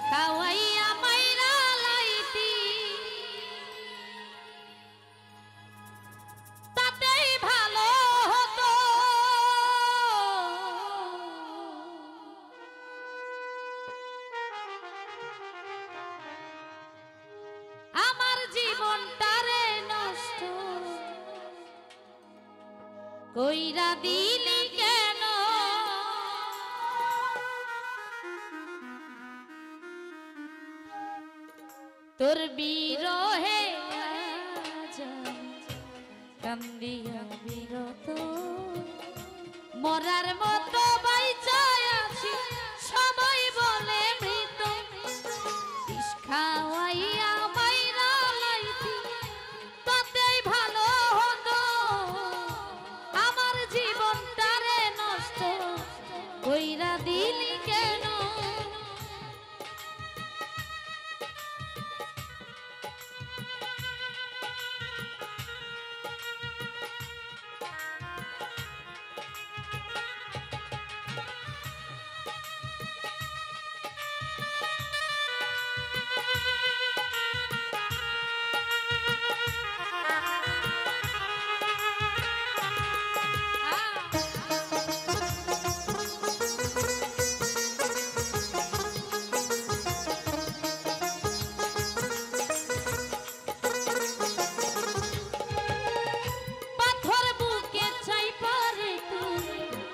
খাওয়াইয়া মাইরা লাইতি তাতেই ভালো হতো। আমার জীবনটারে নষ্ট কইরা দিলি কেন? তোর বিরহে কান্দিয়া বিরত মরার মতো বাইচা আছি সবাই বলে মৃত। বিষ খাওয়াইয়া মাইরা লাইতি তাতেই ভালো হতো। আমার জীবনটারে নষ্ট কইরা দিলি কেন?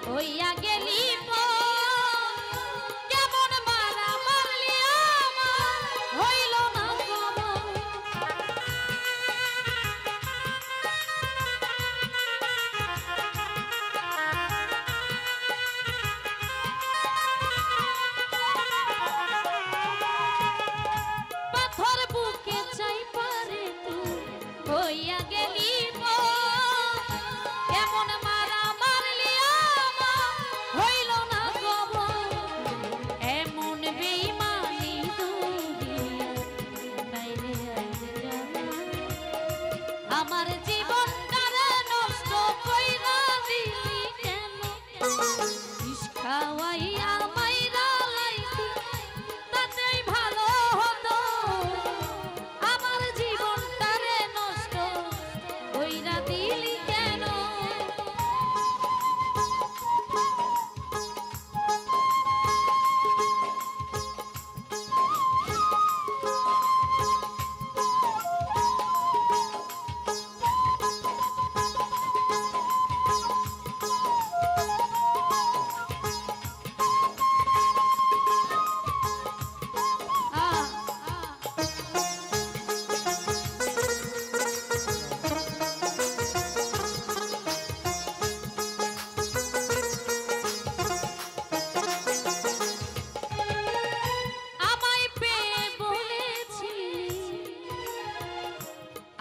হইয়া গেলি কেমন মারা মারলি হইল না পাথর বুকে চাই পারে তুই হইয়া গেলি কেমন মারা মারলি হইল না খবর। এমন বেঈমানি আমার জীবনটারে নষ্ট কইরা দিলি কেন? বিষ খাওয়াইয়া মাইরা লাইতি তাতেই ভালো হতো। আমার জীবনটারে নষ্ট কইরা দিলি কেন?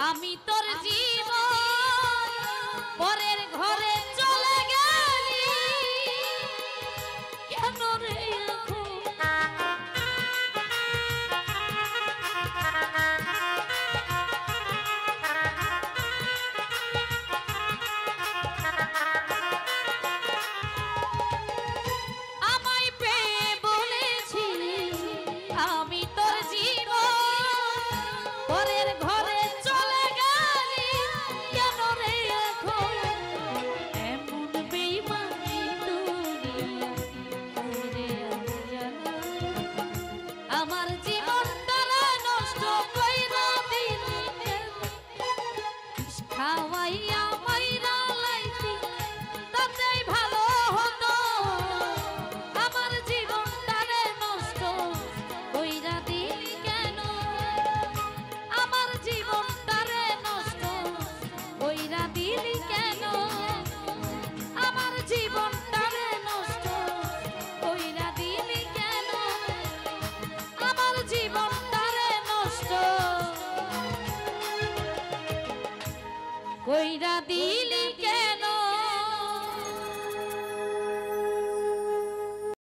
আমি তোর জীবন পরের ঘরে চলে গেলি কেন রে? আমায় পেয়ে বলেছিলি আমি তোর জীবন পরের ঘরে চলে গেলি কেন রে? এমন বেঈমানি আমার জীবনটারে নষ্ট কইরা দিলি খাওয়াইয়া মাইরা লাইতি তাতেই ভালো হতো। আমার জীবনটারে নষ্ট কইরা দিলি কেন? আমার জীবনটারে নষ্ট কইরা দিলি কেন? আমার জীবনটারে নষ্ট কইরা দিলি কেন? আমার জীবনটারে নষ্ট কইরা দিলি